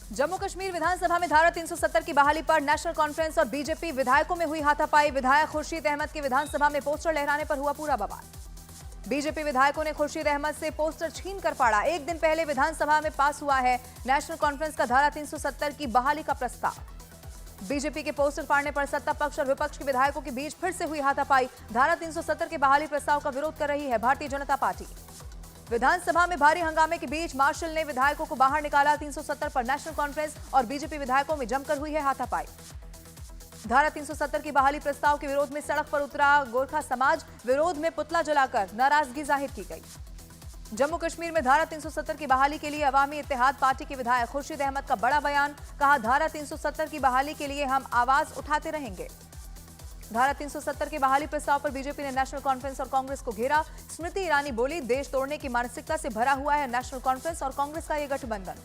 जम्मू कश्मीर विधानसभा में धारा 370 की बहाली पर नेशनल कॉन्फ्रेंस और बीजेपी विधायकों में हुई हाथापाई। विधायक खुर्शीद अहमद के विधानसभा में पोस्टर लहराने पर हुआ पूरा बवाल। बीजेपी विधायकों ने खुर्शीद अहमद से पोस्टर छीन कर फाड़ा। एक दिन पहले विधानसभा में पास हुआ है नेशनल कॉन्फ्रेंस का धारा 370 की बहाली का प्रस्ताव। बीजेपी के पोस्टर फाड़ने पर सत्ता पक्ष और विपक्ष के विधायकों के बीच फिर से हुई हाथापाई। धारा 370 के बहाली प्रस्ताव का विरोध कर रही है भारतीय जनता पार्टी। विधानसभा में भारी हंगामे के बीच मार्शल ने विधायकों को बाहर निकाला। 370 पर नेशनल कॉन्फ्रेंस और बीजेपी विधायकों में जमकर हुई है हाथापाई। धारा 370 की बहाली प्रस्ताव के विरोध में सड़क पर उतरा गोरखा समाज। विरोध में पुतला जलाकर नाराजगी जाहिर की गई। जम्मू कश्मीर में धारा 370 की बहाली के लिए अवामी इत्तेहाद पार्टी के विधायक खुर्शीद अहमद का बड़ा बयान। कहा, धारा 370 की बहाली के लिए हम आवाज उठाते रहेंगे। धारा 370 के बहाली प्रस्ताव पर बीजेपी ने नेशनल कॉन्फ्रेंस और कांग्रेस को घेरा। स्मृति ईरानी बोली, देश तोड़ने की मानसिकता से भरा हुआ है नेशनल कॉन्फ्रेंस और कांग्रेस का यह गठबंधन।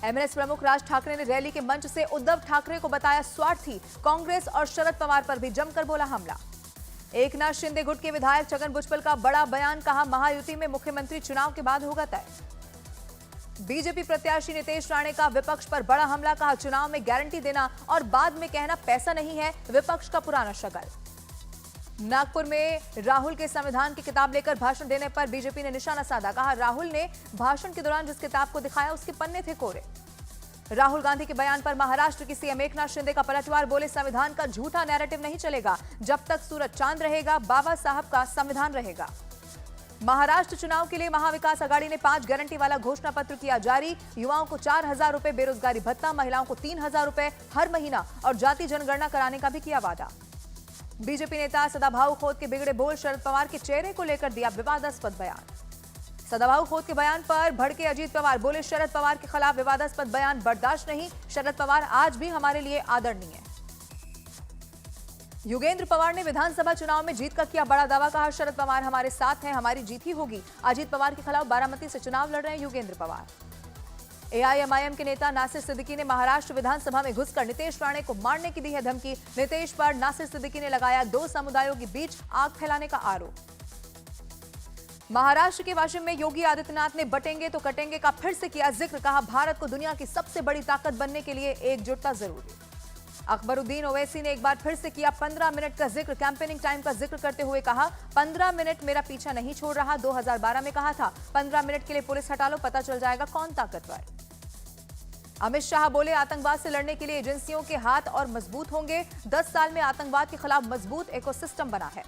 एमएनएस प्रमुख राज ठाकरे ने रैली के मंच से उद्धव ठाकरे को बताया स्वार्थी। कांग्रेस और शरद पवार पर भी जमकर बोला हमला। एकनाथ शिंदे गुट के विधायक छगन भुजबल का बड़ा बयान। कहा, महायुति में मुख्यमंत्री चुनाव के बाद होगा तय। बीजेपी प्रत्याशी नितेश राणे का विपक्ष पर बड़ा हमला। कहा, चुनाव में गारंटी देना और बाद में कहना पैसा नहीं है विपक्ष का पुराना शक्ल। नागपुर में राहुल के संविधान की किताब लेकर भाषण देने पर बीजेपी ने निशाना साधा। कहा, राहुल ने भाषण के दौरान जिस किताब को दिखाया उसके पन्ने थे कोरे। राहुल गांधी के बयान पर महाराष्ट्र की सीएम एकनाथ शिंदे का पलटवार। बोले, संविधान का झूठा नैरेटिव नहीं चलेगा। जब तक सूरज चांद रहेगा बाबा साहब का संविधान रहेगा। महाराष्ट्र चुनाव के लिए महाविकास आघाड़ी ने 5 गारंटी वाला घोषणा पत्र किया जारी। युवाओं को 4,000 रुपए बेरोजगारी भत्ता, महिलाओं को 3,000 रुपए हर महीना और जाति जनगणना कराने का भी किया वादा। बीजेपी नेता सदाभाऊ खोत के बिगड़े बोल। शरद पवार के चेहरे को लेकर दिया विवादास्पद बयान। सदाभाऊ खोत के बयान पर भड़के अजीत पवार। बोले, शरद पवार के खिलाफ विवादास्पद बयान बर्दाश्त नहीं। शरद पवार आज भी हमारे लिए आदरणीय। योगेंद्र पवार ने विधानसभा चुनाव में जीत का किया बड़ा दावा। कहा, शरद पवार हमारे साथ हैं, हमारी जीत ही होगी। अजीत पवार के खिलाफ बारामती से चुनाव लड़ रहे हैं योगेंद्र पवार। एआईएमआईएम के नेता नासिर सिद्दीकी ने महाराष्ट्र विधानसभा में घुसकर नितेश राणे को मारने की दी है धमकी। नितेश पर नासिर सिद्दीकी ने लगाया 2 समुदायों के बीच आग फैलाने का आरोप। महाराष्ट्र के वाशिम में योगी आदित्यनाथ ने बटेंगे तो कटेंगे का फिर से किया जिक्र। कहा, भारत को दुनिया की सबसे बड़ी ताकत बनने के लिए एकजुटता जरूरी। अकबरुद्दीन ओवैसी ने एक बार फिर से किया 15 मिनट का जिक्र। कैंपेनिंग टाइम का जिक्र करते हुए कहा, 15 मिनट मेरा पीछा नहीं छोड़ रहा। 2012 में कहा था 15 मिनट के लिए पुलिस हटा लो, पता चल जाएगा कौन ताकतवर। अमित शाह बोले, आतंकवाद से लड़ने के लिए एजेंसियों के हाथ और मजबूत होंगे। 10 साल में आतंकवाद के खिलाफ मजबूत इकोसिस्टम बना है।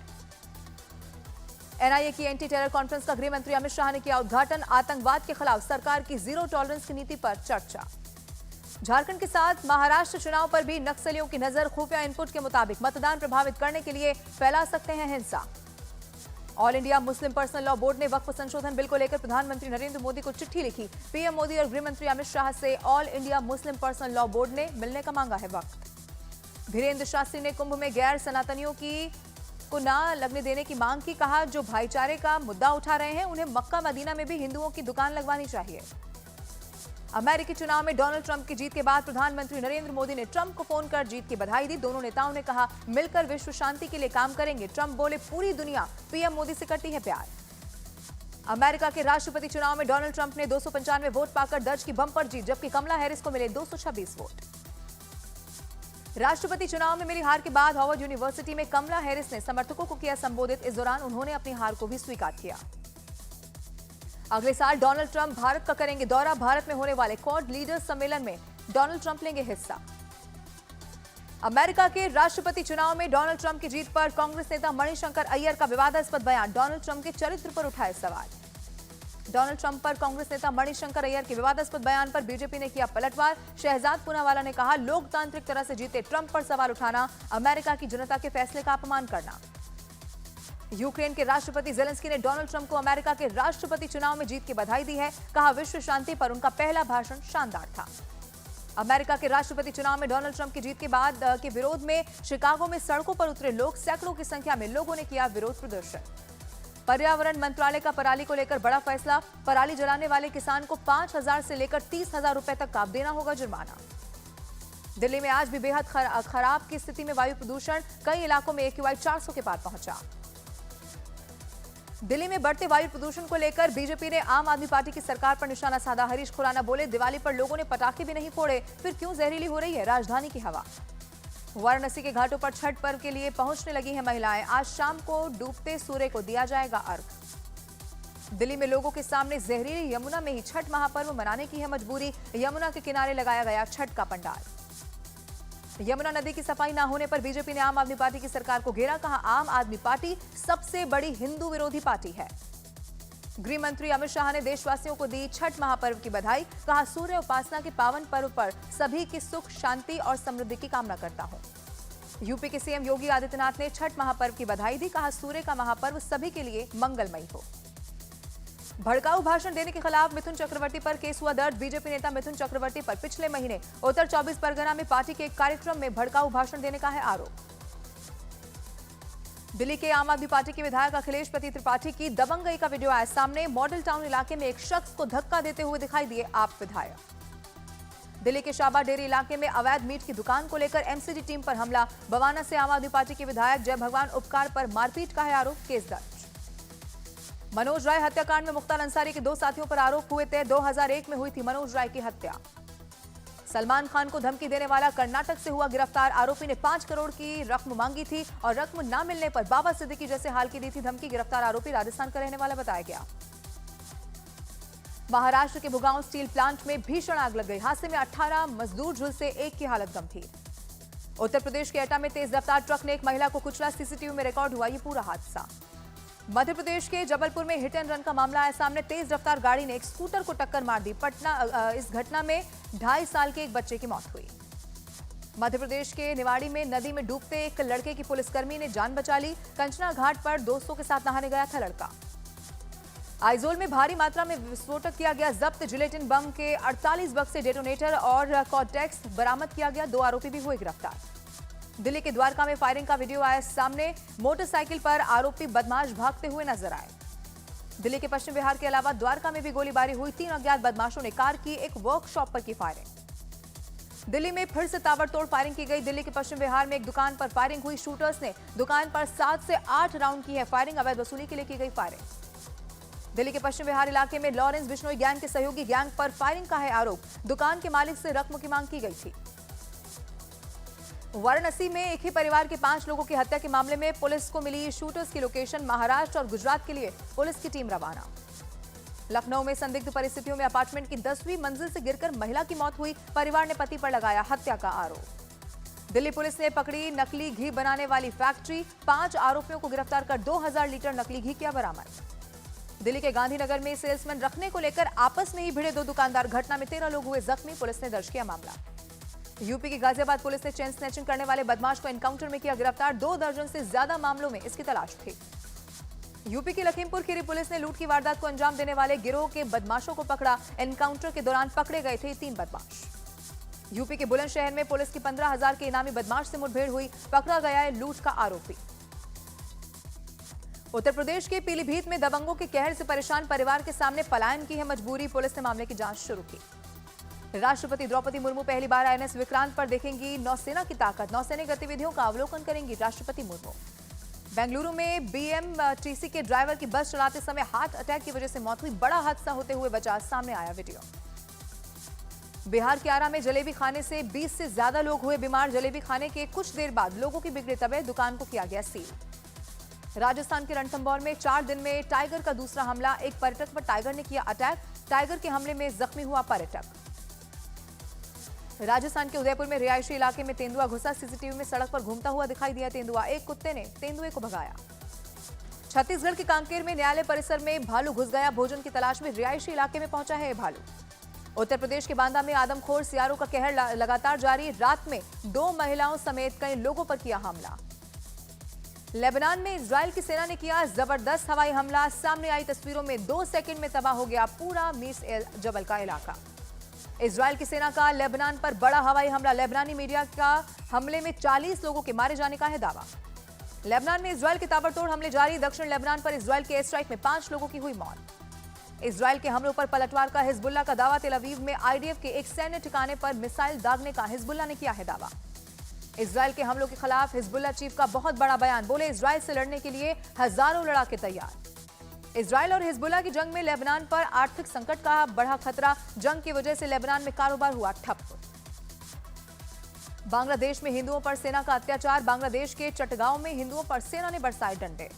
एनआईए की एंटी टेरर कॉन्फ्रेंस का गृह मंत्री अमित शाह ने किया उद्घाटन। आतंकवाद के खिलाफ सरकार की जीरो टॉलरेंस की नीति पर चर्चा। झारखंड के साथ महाराष्ट्र चुनाव पर भी नक्सलियों की नजर। खुफिया इनपुट के मुताबिक मतदान प्रभावित करने के लिए फैला सकते हैं हिंसा। All India Muslim personal law board ने वक्फ संशोधन बिल को लेकर प्रधानमंत्री नरेंद्र मोदी को चिट्ठी लिखी। पीएम मोदी और गृह मंत्री अमित शाह से all India Muslim personal law board ने मिलने का मांगा है वक्त। धीरेन्द्र शास्त्री ने कुंभ में गैर सनातनियों को ना लगने देने की मांग की। कहा, जो भाईचारे का मुद्दा उठा रहे हैं उन्हें मक्का मदीना में भी हिंदुओं की दुकान लगवानी चाहिए। अमेरिकी चुनाव में डोनाल्ड ट्रंप की जीत के बाद प्रधानमंत्री नरेंद्र मोदी ने ट्रंप को फोन कर जीत की बधाई दी। दोनों नेताओं ने कहा, मिलकर विश्व शांति के लिए काम करेंगे। ट्रंप बोले, पूरी दुनिया पीएम मोदी से करती है प्यार। अमेरिका के राष्ट्रपति चुनाव में डोनाल्ड ट्रंप ने 295 वोट पाकर दर्ज की बम्पर जीत, जबकि कमला हैरिस को मिले 226 वोट। राष्ट्रपति चुनाव में मिली हार के बाद हार्वर्ड यूनिवर्सिटी में कमला हैरिस ने समर्थकों को किया संबोधित। इस दौरान उन्होंने अपनी हार को भी स्वीकार किया। अगले साल डोनाल्ड ट्रंप भारत का करेंगे दौरा। भारत में होने वाले क्वाड लीडर्स सम्मेलन में डोनाल्ड ट्रंप लेंगे हिस्सा। अमेरिका के राष्ट्रपति चुनाव में डोनाल्ड ट्रंप की जीत पर कांग्रेस नेता मणिशंकर अय्यर का विवादास्पद बयान। डोनाल्ड ट्रंप के चरित्र पर उठाए सवाल। डोनाल्ड ट्रंप पर कांग्रेस नेता मणिशंकर अय्यर के विवादास्पद बयान पर बीजेपी ने किया पलटवार। शहजाद पूनावाला ने कहा, लोकतांत्रिक तरह से जीते ट्रंप पर सवाल उठाना अमेरिका की जनता के फैसले का अपमान करना। यूक्रेन के राष्ट्रपति जेलेंस्की ने डोनाल्ड ट्रंप को अमेरिका के राष्ट्रपति चुनाव में जीत की बधाई दी है। कहा, विश्व शांति पर उनका पहला भाषण शानदार था। अमेरिका के राष्ट्रपति चुनाव में डोनाल्ड ट्रंप की जीत के बाद के विरोध में शिकागो में सड़कों पर उतरे लोग। सैकड़ों की संख्या में लोगों ने किया विरोध प्रदर्शन। पर्यावरण मंत्रालय का पराली को लेकर बड़ा फैसला। पराली जलाने वाले किसान को 5,000 से लेकर 30,000 रुपए तक का देना होगा जुर्माना। दिल्ली में आज भी बेहद खराब की स्थिति में वायु प्रदूषण। कई इलाकों में AQI 400 के पार पहुंचा। दिल्ली में बढ़ते वायु प्रदूषण को लेकर बीजेपी ने आम आदमी पार्टी की सरकार पर निशाना साधा। हरीश खुराना बोले, दिवाली पर लोगों ने पटाखे भी नहीं फोड़े, फिर क्यों जहरीली हो रही है राजधानी की हवा। वाराणसी के घाटों पर छठ पर्व के लिए पहुंचने लगी हैं महिलाएं। आज शाम को डूबते सूर्य को दिया जाएगा अर्घ। दिल्ली में लोगों के सामने जहरीली यमुना में ही छठ महापर्व मनाने की है मजबूरी। यमुना के किनारे लगाया गया छठ का पंडाल। यमुना नदी की सफाई न होने पर बीजेपी ने आम आदमी पार्टी की सरकार को घेरा। कहा, आम आदमी पार्टी सबसे बड़ी हिंदू विरोधी पार्टी है। गृह मंत्री अमित शाह ने देशवासियों को दी छठ महापर्व की बधाई। कहा, सूर्य उपासना के पावन पर्व पर सभी की सुख, शांति और समृद्धि की कामना करता हूं। यूपी के सीएम योगी आदित्यनाथ ने छठ महापर्व की बधाई दी। कहा, सूर्य का महापर्व सभी के लिए मंगलमयी हो। भड़काऊ भाषण देने के खिलाफ मिथुन चक्रवर्ती पर केस हुआ दर्ज। बीजेपी नेता मिथुन चक्रवर्ती पर पिछले महीने उत्तर 24 परगना में पार्टी के एक कार्यक्रम में भड़काऊ भाषण देने का है आरोप। दिल्ली के आम आदमी पार्टी के विधायक अखिलेश पति त्रिपाठी की दबंगई का वीडियो आया सामने। मॉडल टाउन इलाके में एक शख्स को धक्का देते हुए दिखाई दिए आप विधायक। दिल्ली के शाबा डेरी इलाके में अवैध मीट की दुकान को लेकर एमसीडी टीम पर हमला। बवाना से आम आदमी पार्टी के विधायक जय भगवान उपकार पर मारपीट का है आरोप। केस दर्ज। मनोज राय हत्याकांड में मुख्तार अंसारी के 2 साथियों पर आरोप हुए थे। 2001 में हुई थी मनोज राय की हत्या। सलमान खान को धमकी देने वाला कर्नाटक से हुआ गिरफ्तार। आरोपी ने 5 करोड़ की रकम मांगी थी और रकम न मिलने पर बाबा सिद्दीकी जैसे हाल की दी थी धमकी। गिरफ्तार आरोपी राजस्थान का रहने वाला बताया गया। महाराष्ट्र के भुगांव स्टील प्लांट में भीषण आग लग गई। हादसे में 18 मजदूर झुलसे, एक की हालत गंभीर। उत्तर प्रदेश के एटा में तेज रफ्तार ट्रक ने एक महिला को कुचला। सीसीटीवी में रिकॉर्ड हुआ ये पूरा हादसा। मध्य प्रदेश के जबलपुर में हिट एंड रन का मामला आया सामने। तेज रफ्तार गाड़ी ने एक स्कूटर को टक्कर मार दी। इस घटना में 2.5 साल के एक बच्चे की मौत हुई। मध्य प्रदेश के निवाड़ी में नदी में डूबते एक लड़के की पुलिसकर्मी ने जान बचा ली। कंचना घाट पर दोस्तों के साथ नहाने गया था लड़का। आइजोल में भारी मात्रा में विस्फोटक किया गया जब्त। जिलेटिन बम के 48 बक्से, डेटोनेटर और कॉर्टेक्स बरामद किया गया। 2 आरोपी भी हुए गिरफ्तार। दिल्ली के द्वारका में फायरिंग का वीडियो आया सामने। मोटरसाइकिल पर आरोपी बदमाश भागते हुए नजर आए। दिल्ली के पश्चिम बिहार के अलावा द्वारका में भी गोलीबारी हुई। 3 अज्ञात बदमाशों ने कार की एक वर्कशॉप पर की फायरिंग। दिल्ली में फिर से ताबड़तोड़ फायरिंग की गई। दिल्ली के पश्चिम बिहार में एक दुकान पर फायरिंग हुई। शूटर्स ने दुकान पर 7 से 8 राउंड की है फायरिंग। अवैध वसूली के लिए की गई फायरिंग। दिल्ली के पश्चिम बिहार इलाके में लॉरेंस बिश्नोई गैंग के सहयोगी गैंग पर फायरिंग का है आरोप। दुकान के मालिक से रकम की मांग की गई थी। वाराणसी में एक ही परिवार के 5 लोगों की हत्या के मामले में पुलिस को मिली शूटर्स की लोकेशन। महाराष्ट्र और गुजरात के लिए पुलिस की टीम रवाना। लखनऊ में संदिग्ध परिस्थितियों में अपार्टमेंट की 10वीं मंजिल से गिरकर महिला की मौत हुई। परिवार ने पति पर लगाया हत्या का आरोप। दिल्ली पुलिस ने पकड़ी नकली घी बनाने वाली फैक्ट्री। 5 आरोपियों को गिरफ्तार कर 2000 लीटर नकली घी किया बरामद। दिल्ली के गांधीनगर में सेल्समैन रखने को लेकर आपस में ही भिड़े 2 दुकानदार। घटना में 13 लोग हुए जख्मी। पुलिस ने दर्ज किया मामला। यूपी की गाजियाबाद पुलिस ने चेन स्नैचिंग करने वाले बदमाश को एनकाउंटर में किया गिरफ्तार। 2 दर्जन से ज्यादा मामलों में इसकी तलाश थी। यूपी की लखीमपुर खीरी पुलिस ने लूट की वारदात को अंजाम देने वाले गिरोह के बदमाशों को पकड़ा। एनकाउंटर के दौरान पकड़े गए थे 3 बदमाश। यूपी के बुलंदशहर में पुलिस की 15,000 के इनामी बदमाश से मुठभेड़ हुई। पकड़ा गया है लूट का आरोपी। उत्तर प्रदेश के पीलीभीत में दबंगों के कहर से परेशान परिवार के सामने पलायन की है मजबूरी। पुलिस ने मामले की जांच शुरू की। राष्ट्रपति द्रौपदी मुर्मू पहली बार आईएनएस विक्रांत पर देखेंगी नौसेना की ताकत। नौसैनिक गतिविधियों का अवलोकन करेंगी राष्ट्रपति मुर्मू। बेंगलुरु में बीएमटीसी के ड्राइवर की बस चलाते समय हार्ट अटैक की वजह से मौत हुई। बड़ा हादसा होते हुए बचा, सामने आया वीडियो। बिहार के आरा में जलेबी खाने से 20 से ज्यादा लोग हुए बीमार। जलेबी खाने के कुछ देर बाद लोगों की बिगड़ी तबीयत, दुकान को किया गया सील। राजस्थान के रणथंभौर में 4 दिन में टाइगर का दूसरा हमला। एक पर्यटक पर टाइगर ने किया अटैक। टाइगर के हमले में जख्मी हुआ पर्यटक। राजस्थान के उदयपुर में रिहायशी इलाके में तेंदुआ घुसा। सीसीटीवी में सड़क पर घूमता हुआ दिखाई दिया तेंदुआ। एक कुत्ते ने तेंदुए को भगाया। छत्तीसगढ़ के कांकेर में न्यायालय परिसर में भालू घुस गया। भोजन की तलाश में रिहायशी इलाके में पहुंचा है भालू। उत्तर प्रदेश के बांदा में आदमखोर सियारों का कहर लगातार जारी। रात में 2 महिलाओं समेत कई लोगों पर किया हमला। लेबनान में इजरायल की सेना ने किया जबरदस्त हवाई हमला। सामने आई तस्वीरों में 2 सेकंड में तबाह हो गया पूरा मीस एल जबल का इलाका। इजरायल की सेना का लेबनान पर बड़ा हवाई हमला। लेबनानी मीडिया का हमले में 40 लोगों के मारे जाने का है दावा। लेबनान में इजरायल के ताबड़तोड़ हमले जारी। दक्षिण लेबनान पर इजरायल के एयर स्ट्राइक में 5 लोगों की हुई मौत। इजरायल के हमलों पर पलटवार का हिजबुल्ला का दावा। तेल अवीव में आईडीएफ के एक सैन्य ठिकाने पर मिसाइल दागने का हिजबुल्ला ने किया है दावा। इजरायल के हमलों के खिलाफ हिजबुल्ला चीफ का बहुत बड़ा बयान। बोले इजरायल से लड़ने के लिए हजारों लड़ाके तैयार। इजराइल और हिजबुल्लाह की जंग में लेबनान पर आर्थिक संकट का बढ़ा खतरा। जंग की वजह से लेबनान में कारोबार हुआ ठप। बांग्लादेश में हिंदुओं पर सेना का अत्याचार। बांग्लादेश के चटगांव में हिंदुओं पर सेना ने बरसाए डंडे।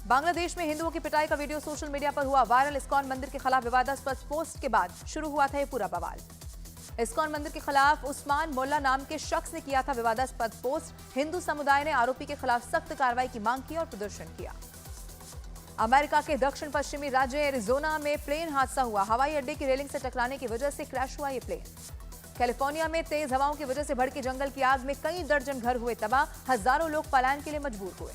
बांग्लादेश में हिंदुओं की पिटाई का वीडियो सोशल मीडिया पर हुआ वायरल। इस्कॉन मंदिर के खिलाफ विवादास्पद पोस्ट के बाद शुरू हुआ था ये पूरा बवाल। इस्कॉन मंदिर के खिलाफ उस्मान मोल्ला नाम के शख्स ने किया था विवादास्पद पोस्ट। हिंदू समुदाय ने आरोपी के खिलाफ सख्त कार्रवाई की मांग की और प्रदर्शन किया। अमेरिका के दक्षिण पश्चिमी राज्य एरिजोना में प्लेन हादसा हुआ। हवाई अड्डे की रेलिंग से टकराने की वजह से क्रैश हुआ ये प्लेन। कैलिफोर्निया में तेज हवाओं की वजह से भड़के जंगल की आग में कई दर्जन घर हुए तबाह। हजारों लोग पलायन के लिए मजबूर हुए।